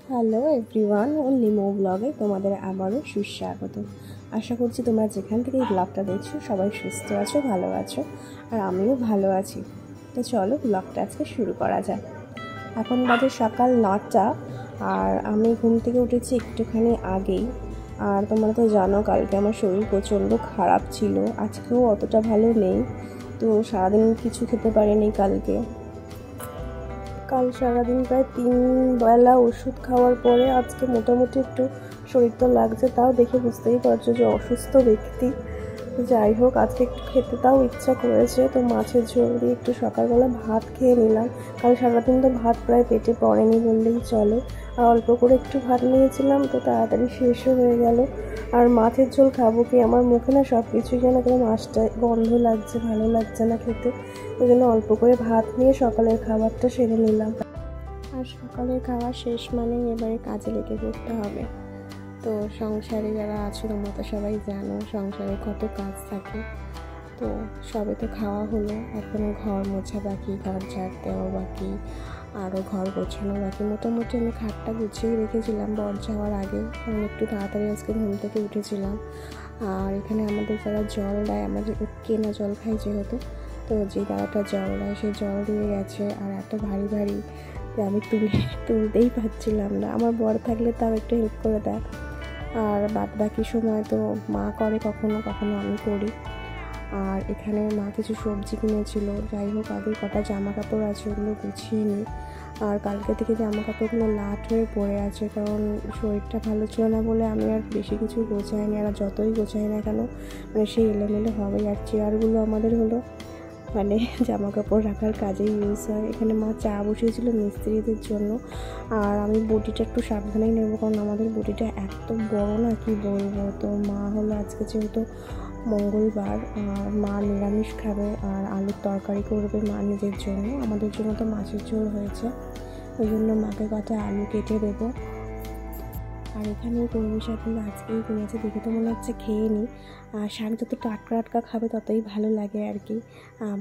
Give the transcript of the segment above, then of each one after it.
Hello everyone, নিমো ব্লগে তোমাদের আবারও সুস্বাগত। আশা করছি তোমরা যেখান থেকে এই ব্লগটা দেখছো সবাই সুস্থ আছো, ভালো আছো, আর আমিও ভালো আছি। তো চলো ব্লগটা আজকে শুরু করা যাক। এখন বাজে সকাল 9টা আর আমি ঘুম থেকে উঠেছি একটুখানি আগেই। আর তোমরা তো জানো কালকে আমার শরীর প্রচণ্ড খারাপ ছিল, আজকেও অতটা ভালো নেই। তো সারাদিন কিছু খেতে পারিনি কাল সারাদিন প্রায় 3 বেলা ওষুধ খাওয়ার পরে আজকে মোটামুটি একটু শরীরটা লাগছে। তাও দেখে বুঝতেই পারছো যে অসুস্থ ব্যক্তি। যাই হোক, আজকে একটু খেতে তাও ইচ্ছা করেছে, তো মাছের ঝোল দিয়ে একটু সকালবেলা ভাত খেয়ে নিলাম। কাল সারাদিন তো ভাত প্রায় পেটে পড়েনি বললেই চলে, আর অল্প করে একটু ভাত নিয়েছিলাম তো তাড়াতাড়ি শেষও হয়ে গেল। আর মাছের ঝোল খাবো কি, আমার মুখে না সব কিছুই যেন কোনো মাছটা গন্ধ লাগছে, ভালো লাগছে না খেতে। ওই জন্য অল্প করে ভাত নিয়ে সকালের খাবারটা সেরে নিলাম। আর সকালের খাওয়া শেষ মানে এবারে কাজে লেগে পড়তে হবে। তো সংসারে যারা আছো তোমরা তো সবাই জানো সংসারে কত কাজ থাকে। তো সবে তো খাওয়া হলো, এখনও ঘর মোছা বাকি, ঘর ঝাড় দেওয়া বাকি, আরও ঘর গোছানো বাকি। মোটামুটি আমি খাটটা গুছিয়ে রেখেছিলাম বর যাওয়ার আগে, কারণ একটু তাড়াতাড়ি আজকে ঘুম থেকে উঠেছিলাম। আর এখানে আমাদের যারা জল দেয়, আমাদের কেনা জল খাই যেহেতু, তো যে দাদাটা জল দেয় সে জল দিয়ে গেছে। আর এত ভারী ভারী যে আমি তুলতেই পারছিলাম না। আমার বর থাকলে তাও একটু হেল্প করে দেয়, আর বাদ বাকি সময় তো মা করে, কখনো কখনো আমি করি। আর এখানে মা কিছু সবজি কিনেছিল। যাই হোক, আগে কটা জামা কাপড় আছে ওগুলো গুছিয়ে নিই। আর কালকে থেকে জামা কাপড়গুলো লাট হয়ে পড়ে আছে, কারণ শরীরটা ভালো ছিল না বলে আমি আর বেশি কিছু গোছাইনি। আর যতই গোছাই না কেন মানে সেই এলোমেলো হবে। আর চেয়ারগুলো আমাদের হলো মানে জামা কাপড় রাখার কাজেই ইউজ হয়। এখানে মা চা বসিয়েছিল মিস্ত্রিদের জন্য। আর আমি বটিটা একটু সাবধানেই নেবো, কারণ আমাদের বটিটা এত বড় না কি বলবো। তো মা হলো আজকে যেহেতু মঙ্গলবার, আর মা নিরামিষ খাবে আর আলুর তরকারি করবে মা নিজের জন্য। আমাদের জন্য তো মাছের ঝোল হয়েছে, ওই জন্য মাকে কটা আলু কেটে দেবো। আর এখানে কলমি শাকগুলো আজকেই করেছে, দেখে তো মনে হচ্ছে খেয়ে নিই। আর শাক যত টাটকা টাটকা খাবে ততই ভালো লাগে আর কি।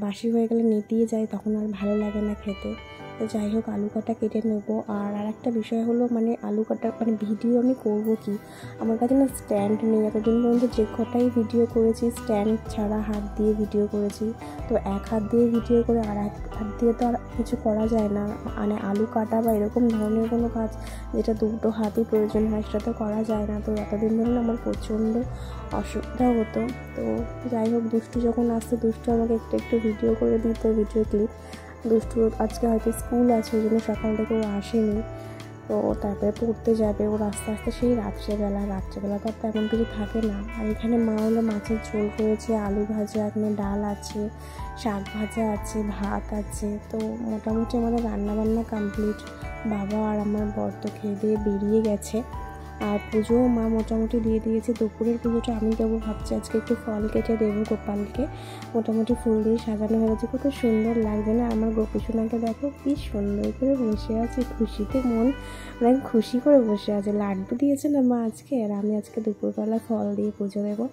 বাসি হয়ে গেলে নেতিয়ে যায়, তখন আর ভালো লাগে না খেতে। তো যাই হোক, আলু কাটা কেটে নেবো। আর একটা বিষয় হলো মানে আলু কাটা মানে ভিডিও আমি করব কি, আমার কাছে না স্ট্যান্ড নেই। এতদিন পর্যন্ত যে কটাই ভিডিও করেছি স্ট্যান্ড ছাড়া হাত দিয়ে ভিডিও করেছি। তো এক হাত দিয়ে ভিডিও করে আর এক হাত দিয়ে তো আর কিছু করা যায় না। মানে আলু কাটা বা এরকম ধরনের কোনো কাজ যেটা দুটো হাতই প্রয়োজন হয় সেটা তো করা যায় না। তো এতদিন ধরে আমার প্রচণ্ড অসুবিধা হতো। তো যাই হোক, দুষ্টু যখন আসছে, দুষ্টু আমাকে একটু একটু ভিডিও করে দিত, ভিডিও ক্লিপ। দুষ্টু আজকে হয়তো স্কুল আছে, ওই জন্য সকাল থেকে ও আসেনি। তো তারপরে পড়তে যাবে ওর আস্তে আস্তে সেই রাত্রেবেলা তো আর তেমন কিছু থাকে না। আর এখানে মা হলো মাছের ঝোল করেছে, আলু ভাজা, এখানে ডাল আছে, শাক ভাজা আছে, ভাত আছে। তো মোটামুটি আমাদের রান্নাবান্না কমপ্লিট। বাবা আর আমার বর তো খেয়ে দিয়ে বেরিয়ে গেছে। আর পুজোও মা মোটামুটি দিয়ে দিয়েছে। দুপুরের পুজোটা আমি দেবো ভাবছি, আজকে একটু ফল কেটে দেবো গোপালকে। মোটামুটি ফুল দিয়ে সাজানো হয়ে গেছে, কত সুন্দর লাগছে না। আমার গোপীসোনাকে দেখো কি সুন্দর করে বসে আছে, খুশিতে মন মানে খুশি করে বসে আছে। লাড্ডু দিয়েছে না মা আজকে, আর আমি আজকে দুপুরবেলা ফল দিয়ে পুজো দেবো।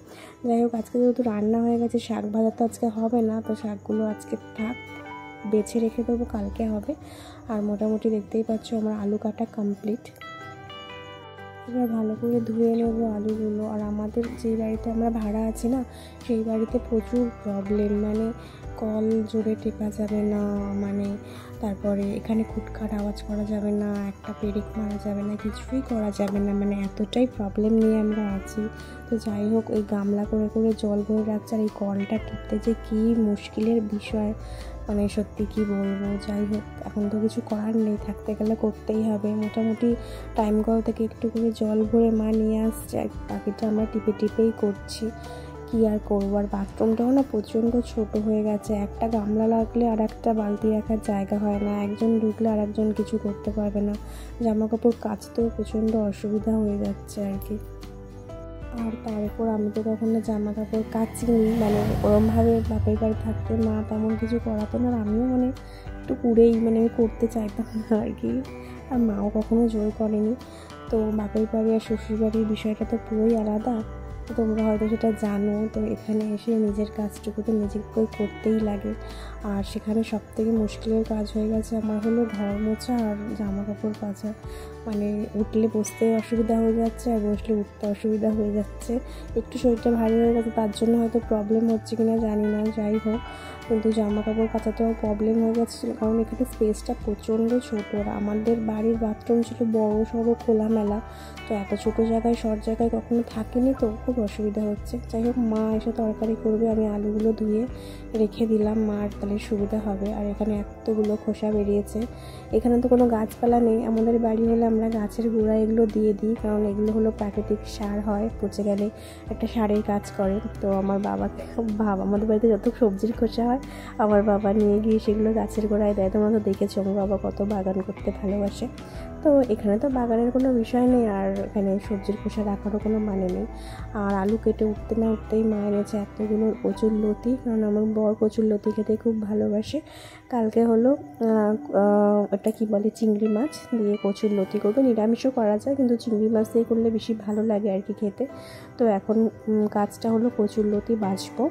যাই হোক, আজকে যেহেতু রান্না হয়ে গেছে, শাক ভাজা তো আজকে হবে না, তো শাকগুলো আজকে থাক, বেছে রেখে দেবো, কালকে হবে। আর মোটামুটি দেখতেই পাচ্ছ আমার আলু কাটা কমপ্লিট। এবার ভালো করে ধুয়ে নেবো আলুগুলো। আর আমাদের যে বাড়িতে আমরা ভাড়া আছি না, সেই বাড়িতে প্রচুর প্রবলেম, মানে কল জোরে টেপা যাবে না, মানে তারপরে এখানে খুটখাট আওয়াজ করা যাবে না, একটা পেরেক মারা যাবে না, কিছুই করা যাবে না, মানে এতটাই প্রবলেম নিয়ে আমরা আছি। তো যাই হোক, ওই গামলা করে করে জল ভরে রাখছে, আর এই কলটা টিপতে যে কী মুশকিলের বিষয়, মানে সত্যি কি বলবো। যাই হোক, এখন তো কিছু করার নেই, থাকতে গেলে করতেই হবে। মোটামুটি টাইম কল থেকে একটু করে জল ভরে মা নিয়ে আসছে, বাকিটা আমরা টিপে টিপেই করছি, কি আর করবো। আর বাথরুমটাও না প্রচণ্ড ছোট হয়ে গেছে, একটা গামলা লাগলে আর একটা বালতি রাখার জায়গা হয় না, একজন ঢুকলে আর একজন কিছু করতে পারবে না। জামা কাপড় কাচতেও প্রচণ্ড অসুবিধা হয়ে যাচ্ছে আর কি। আর তার উপর আমি তো কখনো জামা কাপড় কাচিনি, মানে ওরমভাবে বাপের বাড়ি থাকতে মা তেমন কিছু করাতো না, আর আমিও মানে একটু কুড়েই মানে আমি করতে চাইতাম না আর কি। আর মাও কখনো জোর করেনি। তো বাপের বাড়ি আর শ্বশুর বাড়ির বিষয়টা তো পুরোই আলাদা। তো তোমরা হয়তো সেটা জানো। তো এখানে এসে নিজের কাজটুকু তো নিজেকে করতেই লাগে। আর সেখানে সবথেকে মুশকিলের কাজ হয়ে গেছে আমার হলো ঘর মোছা আর জামা কাপড় কাচা। মানে উঠলে বসতে অসুবিধা হয়ে যাচ্ছে আর বসলে উঠতে অসুবিধা হয়ে যাচ্ছে। একটু শরীরটা ভারী হয়ে গেছে, তার জন্য হয়তো প্রবলেম হচ্ছে কিনা জানি না, যাই হোক। কিন্তু জামা কাপড় কাচাতেও প্রবলেম হয়ে গেছিলো, কারণ এখানে স্পেসটা প্রচণ্ড ছোটো। আর আমাদের বাড়ির বাথরুম ছিল বড় সড়ো খোলামেলা, তো এত ছোটো জায়গায় শর্ট জায়গায় কখনো থাকেনি, তো খুব অসুবিধা হচ্ছে। যাই হোক, মা এসে তরকারি করবে, আমি আলুগুলো ধুয়ে রেখে দিলাম, মার তাহলে সুবিধা হবে। আর এখানে এতগুলো খোসা বেরিয়েছে। এখানে তো কোনো গাছপালা নেই, আমাদের বাড়ি হলে আমরা গাছের গোড়া এগুলো দিয়ে দিই, কারণ এগুলো হলো প্রাকৃতিক সার হয়, পচে গেলে একটা সারের কাজ করে। তো আমার বাবাকে আমাদের বাড়িতে যত সবজির খোসা হয় আমার বাবা নিয়ে গিয়ে সেগুলো গাছের গোড়ায় দেয়। তোমরা তো দেখেছো আমার বাবা কত বাগান করতে ভালোবাসে। তো এখানে তো বাগানের কোনো বিষয় নেই, আর এখানে সবজির খোসা রাখারও কোনো মানে নেই। আর আলু কেটে উঠতে না উঠতেই মা এনেছে এতগুলো কচুর লতি, কারণ আমার বর কচুর লতি খেতে খুব ভালোবাসে। কালকে হলো ওটা কি বলে, চিংড়ি মাছ দিয়ে কচুর লতি করবে। নিরামিষও করা যায়, কিন্তু চিংড়ি মাছ দিয়ে করলে বেশি ভালো লাগে আর কি খেতে। তো এখন কাজটা হলো কচুর লতি বাছবো।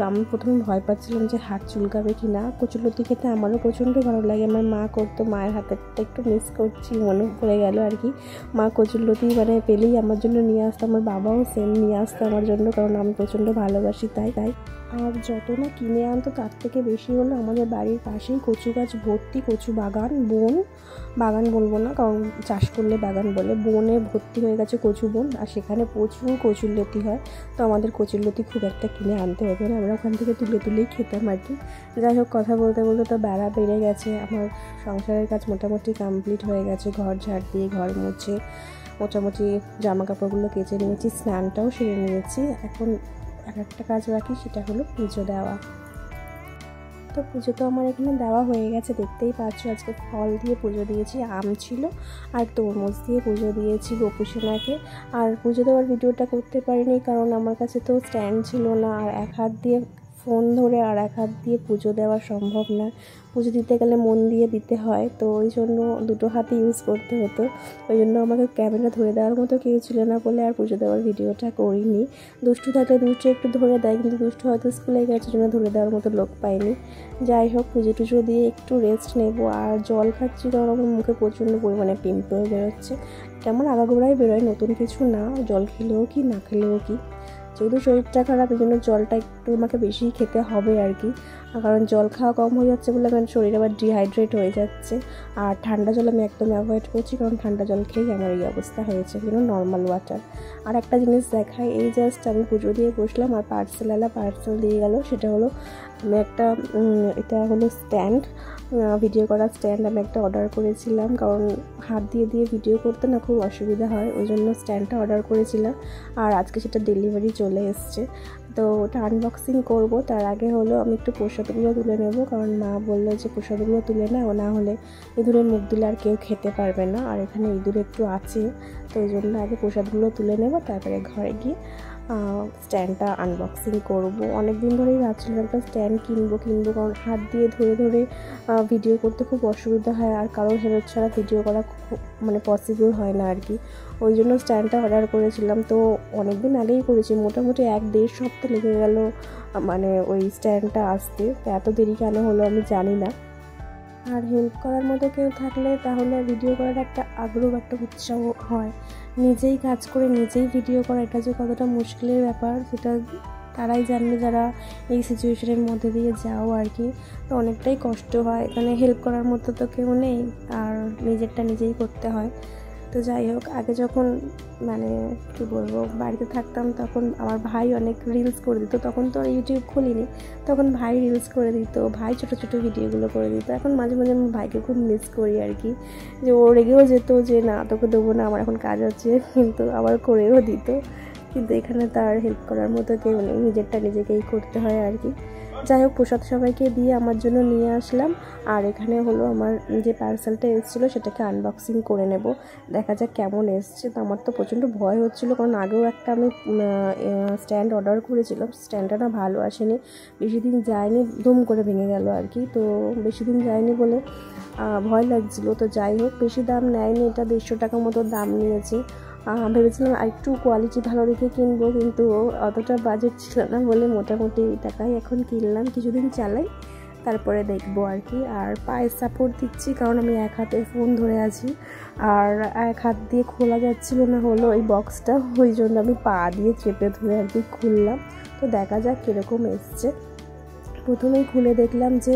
আমি প্রথমে ভয় পাচ্ছিলাম যে হাত চুলকাবে কি না। কচুরলতি খেতে আমারও প্রচণ্ড ভালো লাগে, আমার মা করতো, মায়ের হাতেরটা একটু মিস করছি, মনে পড়ে গেল আর কি। মা কচুরলতি মানে পেলেই আমার জন্য নিয়ে আসতো, আমার বাবাও সেম নিয়ে আসতো আমার জন্য, কারণ আমি প্রচণ্ড ভালোবাসি তাই। আর যত না কিনে আনতো তার থেকে বেশি হলো আমাদের বাড়ির পাশেই কচু গাছ ভর্তি, কচু বাগান বলবো না, কারণ চাষ করলে বাগান বলে, বনে ভর্তি হয়ে গেছে কচু বন। আর সেখানে প্রচুর কচুরলতি হয়, তো আমাদের কচুরলতি খুব একটা কিনে আনতে হতো না, আমরা ওখান থেকে তুলেই খেতাম আর কি। যাই হোক, কথা বলতে বলতে তো বেলা বেড়ে গেছে, আমার সংসারের কাজ মোটামুটি কমপ্লিট হয়ে গেছে। ঘর ঝাড় দিয়ে, ঘর মুছে, মোটামুটি জামা কাপড়গুলো কেচে নিয়েছি, স্নানটাও সেরে নিয়েছি। এখন একটা কাজ বাকি, সেটা হলো পুজো দেওয়া। তো পুজো তো আমার এখানে দেওয়া হয়ে গেছে, দেখতেই পাচ্ছ। আজকে ফল দিয়ে পুজো দিয়েছি, আম ছিল আর তরমুজ দিয়ে পুজো দিয়েছি গোপুসোনাকে। আর পুজো দেওয়ার ভিডিওটা করতে পারিনি, কারণ আমার কাছে তো স্ট্যান্ড ছিল না, আর এক হাত দিয়ে ফোন ধরে আর এক হাত দিয়ে পুজো দেওয়া সম্ভব না। পুজো দিতে গেলে মন দিয়ে দিতে হয়, তো ওই জন্য দুটো হাতে ইউজ করতে হতো। ওই জন্য আমাকে ক্যামেরা ধরে দেওয়ার মতো কেউ ছিল না বলে আর পুজো দেওয়ার ভিডিওটা করিনি। দুষ্টু থাকলে দুষ্টু একটু ধরে দেয়, কিন্তু দুষ্টু হয়তো স্কুলে গেছে, জন্য ধরে দেওয়ার মতো লোক পাইনি। যাই হোক, পুজো টুজো দিয়ে একটু রেস্ট নেব। আর জল খাচ্ছি, কারণ আমার মুখে প্রচণ্ড পরিমাণে পিম্পল বেরোচ্ছে। তেমন আগাগোড়াই বেরোয়, নতুন কিছু না, জল খেলেও কি না খেলেও কি। যেহেতু শরীরটা খারাপ, এই জন্য জলটা একটু আমাকে বেশি খেতে হবে আর কি। কারণ জল খাওয়া কম হয়ে যাচ্ছে বলে আমার শরীর আবার ডিহাইড্রেট হয়ে যাচ্ছে। আর ঠান্ডা জল আমি একদম অ্যাভয়েড করছি, কারণ ঠান্ডা জল খেয়েই আমার এই অবস্থা হয়েছে, কিন্তু নর্মাল ওয়াটার। আর একটা জিনিস দেখাই, এই জাস্ট আমি পুজো দিয়ে বসলাম আর পার্সেল দিয়ে গেল। সেটা হলো আমি একটা এটা হলো স্ট্যান্ড, ভিডিও করার স্ট্যান্ড আমি একটা অর্ডার করেছিলাম, কারণ হাত দিয়ে ভিডিও করতে না খুব অসুবিধা হয়, ওই জন্য স্ট্যান্ডটা অর্ডার করেছিলাম। আর আজকে সেটা ডেলিভারি চলে এসছে, তো ওটা আনবক্সিং করব। তার আগে হলো আমি একটু প্রসাদগুলো তুলে নেব, কারণ মা বললো যে প্রসাদগুলো তুলে নাও, না হলে ইঁদুরের মুখ দিলে আর কেউ খেতে পারবে না। আর এখানে ইঁদুর একটু আছে, তো ওই জন্য আগে প্রসাদগুলো তুলে নেব, তারপরে ঘরে গিয়ে স্ট্যান্ডটা আনবক্সিং করব। অনেক দিন ধরেই ভাবছিলাম একটা স্ট্যান্ড কিনবো, কারণ হাত দিয়ে ধরে ভিডিও করতে খুব অসুবিধা হয়, আর কারোর হেল্প ছাড়া ভিডিও করা মানে পসিবল হয় না আর কি। ওই জন্য স্ট্যান্ডটা অর্ডার করেছিলাম, তো অনেক দিন আগেই করেছি, মোটামুটি 1-1.5 সপ্তাহ লেগে গেল মানে ওই স্ট্যান্ডটা আসতে। তো এত দেরি কেন হলো আমি জানি না। আর হেল্প করার মতো কেউ থাকলে তাহলে ভিডিও করার একটা আগ্রহ, একটা উৎসাহ হয়। নিজেই কাজ করে নিজেই ভিডিও করা, এটা যে কতটা মুশকিলের ব্যাপার সেটা তারাই জানবে যারা এই সিচুয়েশনের মধ্যে দিয়ে যাও আর কি। তো অনেকটাই কষ্ট হয়, এখানে হেল্প করার মতো তো কেউ নেই, আর নিজেরটা নিজেই করতে হয়। তো যাই হোক, আগে যখন মানে কী বলবো বাড়িতে থাকতাম, তখন আমার ভাই অনেক রিলস করে দিত, তখন তো ইউটিউব খুলিনি, তখন ভাই রিলস করে দিত, ভাই ছোটো ছোটো ভিডিওগুলো করে দিত। এখন মাঝে মাঝে আমি ভাইকে খুব মিস করি আর কি, যে ও রেগেও যেত যে না তোকে দেবো না, আমার এখন কাজ আছে, কিন্তু আবার করেও দিত। কিন্তু এখানে তার হেল্প করার মতো কেউ নেই, নিজেরটা নিজেকেই করতে হয় আর কি। যাই হোক, প্রসাদ সবাইকে দিয়ে আমার জন্য নিয়ে আসলাম। আর এখানে হলো আমার যে পার্সেলটা এসেছিলো সেটাকে আনবক্সিং করে নেব, দেখা যাক কেমন এসছে। তো আমার তো প্রচণ্ড ভয় হচ্ছিলো, কারণ আগেও একটা আমি স্ট্যান্ড অর্ডার করেছিলাম, স্ট্যান্ডটা না ভালো আসেনি, বেশি দিন যায়নি, ধুম করে ভেঙে গেল আর কি। তো বেশি দিন যায়নি বলে ভয় লাগছিলো। তো যাই হোক, বেশি দাম নেয়নি, এটা 150 টাকা মতো দাম নিয়েছে। ভেবেছিলাম আরেকটু কোয়ালিটি ভালো দেখে কিনবো, কিন্তু অতটা বাজেট ছিল না বলে মোটামুটি এই টাকায় এখন কিনলাম। কিছুদিন চালাই, তারপরে দেখবো আর কি। আর পায়ে সাপোর্ট দিচ্ছি কারণ আমি এক হাতে ফোন ধরে আছি, আর এক হাত দিয়ে খোলা যাচ্ছিল না হলো এই বক্সটা, ওই জন্য আমি পা দিয়ে চেপে ধরে আর কি খুললাম। তো দেখা যাক কীরকম এসছে। প্রথমেই খুলে দেখলাম যে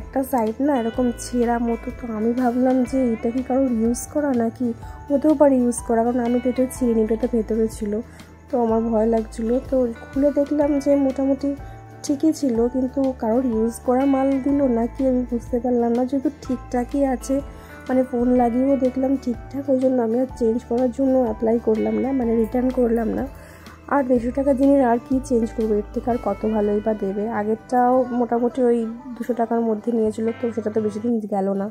একটা সাইড না এরকম ছেঁড়া মতো। তো আমি ভাবলাম যে এটা কি কারোর ইউজ করা নাকি, হতেও পারে ইউজ করা, কারণ আমি তো এটা ছিঁড়িনি, এটা তো ভেতরে ছিল। তো আমার ভয় লাগছিলো। তো খুলে দেখলাম যে মোটামুটি ঠিকই ছিল, কিন্তু কারোর ইউজ করা মাল দিল নাকি আমি বুঝতে পারলাম না। যেহেতু ঠিকঠাকই আছে, মানে ফোন লাগিয়েও দেখলাম ঠিকঠাক, ওই জন্য আমি আর চেঞ্জ করার জন্য অ্যাপ্লাই করলাম না, মানে রিটার্ন করলাম না। আর 150 টাকা জিনিস আর কি চেঞ্জ করবো, এর থেকে আর কত ভালোই বা দেবে। আগেরটাও মোটামুটি ওই 200 টাকার মধ্যে নিয়েছিল, তো সেটা তো বেশি দিন গেল না।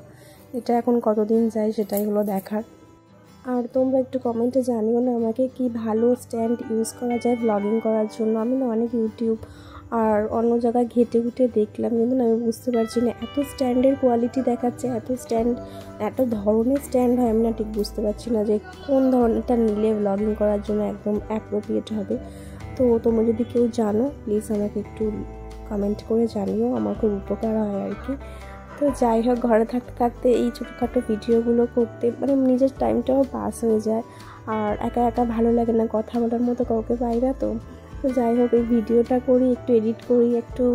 এটা এখন কতদিন যায় সেটাই হলো দেখার। আর তোমরা একটু কমেন্টে জানিও না আমাকে কি ভালো স্ট্যান্ড ইউজ করা যায় ব্লগিং করার জন্য। আমি না অনেক ইউটিউব আর অন্য জায়গায় ঘেটে ঘুটে দেখলাম, কিন্তু আমি বুঝতে পারছি না এত স্ট্যান্ডের কোয়ালিটি দেখাচ্ছে, এত ধরনের স্ট্যান্ড হয়, আমি না ঠিক বুঝতে পারছি না যে কোন ধরনেরটা নিলে ব্লগিং করার জন্য একদম অ্যাপ্রোপ্রিয়েট হবে। তো তোমরা যদি কেউ জানো প্লিজ আমাকে একটু কমেন্ট করে জানিও, আমার খুব উপকার হয় আর কি। তো যাই হোক, ঘরে থাকতে থাকতে এই ছোটোখাটো ভিডিওগুলো করতে মানে নিজের টাইমটাও পাস হয়ে যায়, আর একা একা ভালো লাগে না, কথা বলার মতো কাউকে পাই না। তো যাই হোক, এই ভিডিওটা করি, একটু এডিট করি, একটু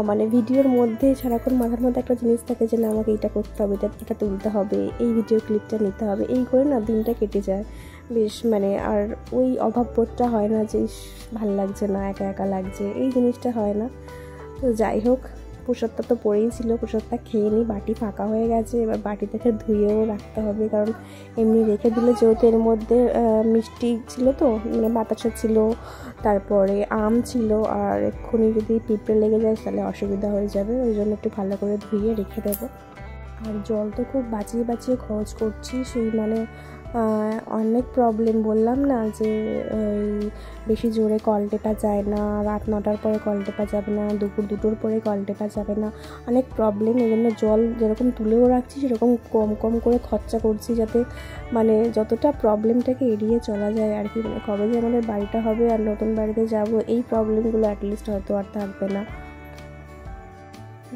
মানে ভিডিওর মধ্যে সারাক্ষণ মাথার মধ্যে একটা জিনিস থাকে যে না আমাকে এটা করতে হবে, এটা তুলতে হবে, এই ভিডিও ক্লিপটা নিতে হবে, এই করে না দিনটা কেটে যায় বেশ। মানে আর ওই অভাববোধটা হয় না যে ভালো লাগছে না, একা একা লাগছে, এই জিনিসটা হয় না। তো যাই হোক, প্রসাদটা তো পড়েই ছিল, প্রসাদটা খেয়ে নিই। বাটি ফাঁকা হয়ে গেছে, এবার বাটি থেকে ধুয়েও রাখতে হবে, কারণ এমনি রেখে দিলে যেহেতু এর মধ্যে মিষ্টি ছিল, তো মানে বাতাসা ছিল, তারপরে আম ছিল, আর এক্ষুনি যদি পিঁপড়ে লেগে যায় তাহলে অসুবিধা হয়ে যাবে, ওই জন্য একটু ভালো করে ধুয়ে রেখে দেবো। আর জল তো খুব বাঁচিয়ে বাঁচিয়ে খরচ করছি, সেই মানে অনেক প্রবলেম, বললাম না যে বেশি জোরে কল টেপা যায় না, রাত 9টার পরে কল টেপা যাবে না, দুপুর 2টোর পরে কল টেপা যাবে না, অনেক প্রবলেম। এই জন্য জল যেরকম তুলেও রাখছি সেরকম কম কম করে খরচা করছি, যাতে মানে যতটা প্রবলেমটাকে এড়িয়ে চলা যায় আর কি। মানে কবে যে আমাদের বাড়িটা হবে আর নতুন বাড়িতে যাব, এই প্রবলেমগুলো অ্যাটলিস্ট হয়তো আর থাকবে না।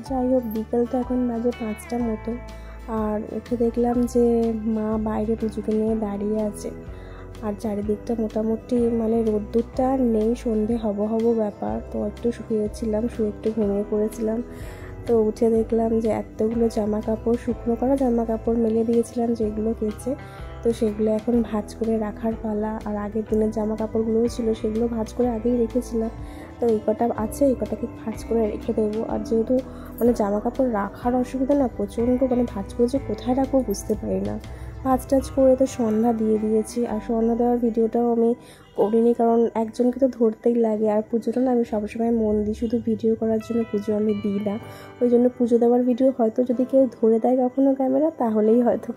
যাই হোক, বিকেল তো এখন বাজে 5টার মতো, আর উঠে দেখলাম যে মা বাইরে পুজোকে নিয়ে দাঁড়িয়ে আছে, আর চারিদিকটা মোটামুটি মানে রোদ্দুরটা নেই, সন্ধে হব ব্যাপার। তো একটু শুয়েছিলাম, শুয়ে একটু ঘুমিয়ে পড়েছিলাম। তো উঠে দেখলাম যে এতগুলো জামা কাপড়, শুকনো করা জামা কাপড় মেলে দিয়েছিলাম যেগুলো কেচে, তো সেগুলো এখন ভাঁজ করে রাখার পালা। আর আগের দিনের জামা কাপড়গুলোও ছিল, সেগুলো ভাঁজ করে আগেই রেখেছিলাম। তো এই কটা আছে, এই কটাকে ভাঁজ করে রেখে দেবো। আর যেহেতু মানে জামা কাপড় রাখার অসুবিধা না প্রচণ্ড, মানে ভাঁজ করে যে কোথায় রাখবো বুঝতে পারি না। ভাঁজ টাজ করে তো সন্ধ্যা দিয়ে দিয়েছি, আর সন্ধ্যা দেওয়ার ভিডিওটাও আমি করিনি, কারণ একজনকে তো ধরতেই লাগে। আর পুজোটা না আমি সবসময় মন দিই, শুধু ভিডিও করার জন্য পুজো আমি দিই না। ওই জন্য পুজো দেওয়ার ভিডিও হয়তো যদি কেউ ধরে দেয় কখনো ক্যামেরা, তাহলেই হয়তো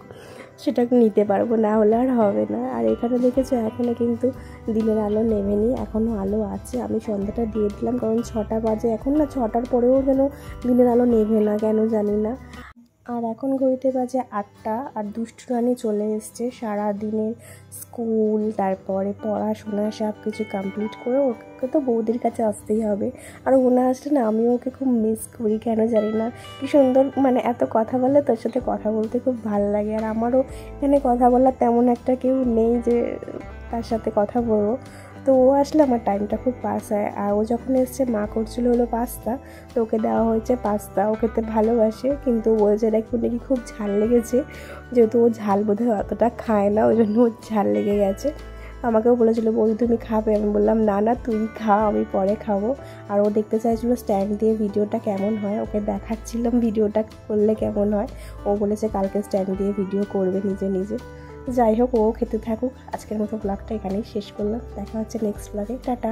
সেটাকে নিতে পারবো, না হলে আর হবে না। আর এখানে দেখেছো এখনও কিন্তু দিনের আলো নেমেনি, এখনও আলো আছে। আমি সন্ধ্যাটা দিয়ে দিলাম, কারণ 6টা বাজে এখন, না 6টার পরেও যেন দিনের আলো নেভে না, কেন জানি না। আর এখন ঘড়িতে বাজে 8টা, আর দুষ্টু রানী চলে এসছে। সারাদিনের স্কুল, তারপরে পড়াশোনা সব কিছু কমপ্লিট করে ওকে তো বৌদির কাছে আসতেই হবে। আর ও না আসলে না আমি ওকে খুব মিস করি, কেন জানি না। কি সুন্দর মানে এত কথা বলে, তোর সাথে কথা বলতে খুব ভালো লাগে। আর আমারও এখানে কথা বলার তেমন একটা কেউ নেই যে তার সাথে কথা বলবো, তো ও আসলে আমার টাইমটা খুব পাস হয়। আর ও যখন এসছে, মা করছিল হলো পাস্তা, তো ওকে দেওয়া হয়েছে পাস্তা। ও খেতে ভালোবাসে, কিন্তু বলছে নাকি খুব ঝাল লেগেছে, যেহেতু ও ঝাল বোধহয় অতটা খায় না, ওই জন্য ওর ঝাল লেগে গেছে। আমাকেও বলেছিলো বৌদি তুমি খাবে, আমি বললাম না তুই খা, আমি পরে খাবো। আর ও দেখতে চাইছিলো স্ট্যান্ড দিয়ে ভিডিওটা কেমন হয়, ওকে দেখাচ্ছিলাম ভিডিওটা করলে কেমন হয়। ও বলেছে কালকে স্ট্যান্ড দিয়ে ভিডিও করবে নিজে নিজে। যাই হোক, ও খেতে থাকুক। আজকের মতো ব্লগটা এখানেই শেষ করলাম, দেখা হচ্ছে নেক্সট ব্লগে, টাটা।